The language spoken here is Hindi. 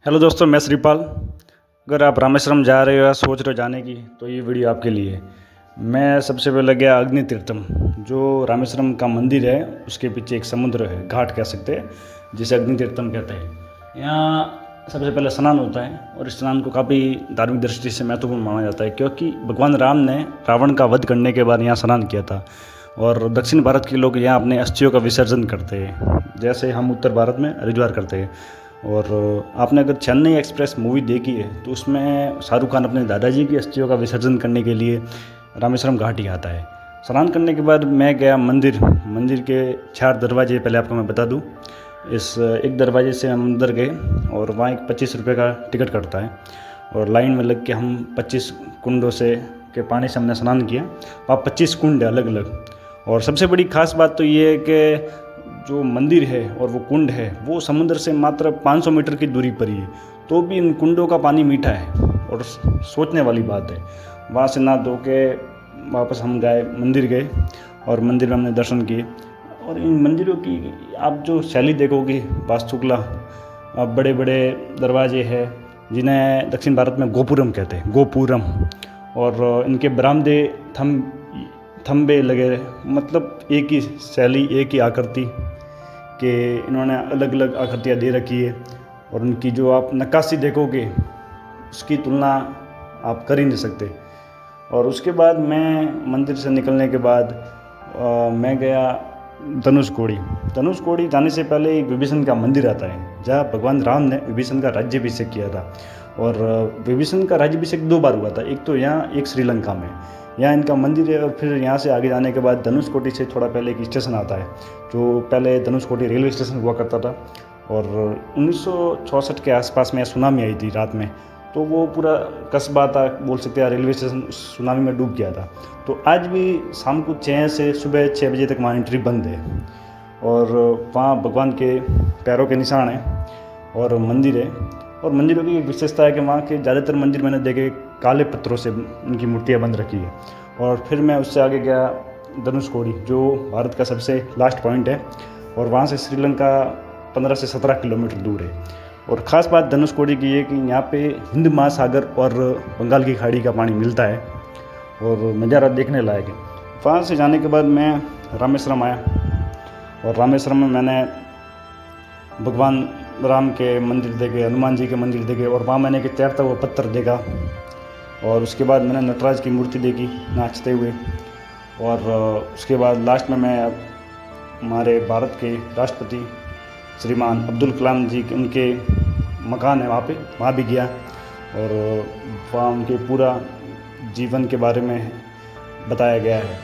हेलो दोस्तों, मैं श्रीपाल। अगर आप रामेश्वरम जा रहे हो या सोच रहे हो जाने की तो ये वीडियो आपके लिए है। मैं सबसे पहले गया अग्नि तीर्थम, जो रामेश्वरम का मंदिर है उसके पीछे एक समुद्र है, घाट कह सकते हैं, जिसे अग्नि तीर्थम कहते हैं। यहाँ सबसे पहले स्नान होता है और इस स्नान को काफ़ी धार्मिक दृष्टि से महत्वपूर्ण माना जाता है, क्योंकि भगवान राम ने रावण का वध करने के बाद यहाँ स्नान किया था। और दक्षिण भारत के लोग यहाँ अपने अस्थियों का विसर्जन करते हैं, जैसे हम उत्तर भारत में हरिद्वार करते हैं। और आपने अगर चेन्नई एक्सप्रेस मूवी देखी है तो उसमें शाहरुख खान अपने दादाजी की अस्थियों का विसर्जन करने के लिए रामेश्वरम घाट ही आता है। स्नान करने के बाद मैं गया मंदिर के 4 दरवाजे पहले आपको मैं बता दूं। इस एक दरवाजे से हम अंदर गए और वहाँ एक 25 रुपये का टिकट कटता है और लाइन में लग के हम 25 कुंडों से के पानी से हमने स्नान किया। वहाँ 25 कुंड है अलग अलग। और सबसे बड़ी खास बात तो ये है कि जो मंदिर है और वो कुंड है वो समुद्र से मात्र 500 मीटर की दूरी पर ही है, तो भी इन कुंडों का पानी मीठा है और सोचने वाली बात है। वहाँ से नहा धो के वापस हम मंदिर गए और मंदिर में हमने दर्शन किए। और इन मंदिरों की आप जो शैली देखोगे, वास्तुकला, बड़े बड़े दरवाजे हैं जिन्हें दक्षिण भारत में गोपुरम कहते हैं, गोपुरम। और इनके बरामदे थंबे लगे, मतलब एक ही शैली, एक ही आकृति के इन्होंने अलग अलग आकृतियाँ दे रखी है। और उनकी जो आप नक्काशी देखोगे उसकी तुलना आप कर ही नहीं सकते। और उसके बाद मैं मंदिर से निकलने के बाद मैं गया धनुषकोडी जाने से पहले एक विभीषण का मंदिर आता है, जहाँ भगवान राम ने विभीषण का राज्याभिषेक किया था। और विभीषण का राज्याभिषेक 2 बार हुआ था, एक तो यहाँ, एक श्रीलंका में। यहाँ इनका मंदिर है। और फिर यहाँ से आगे जाने के बाद धनुषकोडी से थोड़ा पहले एक स्टेशन आता है, जो पहले धनुषकोडी रेलवे स्टेशन हुआ करता था। और 1964 के आसपास में सुनामी आई थी रात में, तो वो पूरा कस्बा था, बोल सकते हैं, रेलवे स्टेशन सुनामी में डूब गया था। तो आज भी शाम को 6 से सुबह 6 बजे तक वहाँ एंट्री बंद है। और वहाँ भगवान के पैरों के निशान हैं और मंदिर है। और मंदिरों की एक विशेषता है कि वहाँ के ज़्यादातर मंदिर मैंने देखे काले पत्थरों से उनकी मूर्तियाँ बन रखी है। और फिर मैं उससे आगे गया धनुषकोडी, जो भारत का सबसे लास्ट पॉइंट है, और वहाँ से श्रीलंका 15 से 17 किलोमीटर दूर है। और ख़ास बात धनुषकोडी की है कि यहाँ पे हिंद महासागर और बंगाल की खाड़ी का पानी मिलता है और नज़ारा देखने लायक है। वहाँ से जाने के बाद मैं रामेश्वरम आया और रामेश्वरम में मैंने भगवान राम के मंदिर देखे, हनुमान जी के मंदिर देखे, और वहाँ मैंने एक तैरता हुआ पत्थर देखा। और उसके बाद मैंने नटराज की मूर्ति देखी नाचते हुए। और उसके बाद लास्ट में मैं हमारे भारत के राष्ट्रपति श्रीमान अब्दुल कलाम जी के उनके मकान है वहाँ भी गया। और वहाँ उनके पूरा जीवन के बारे में बताया गया है।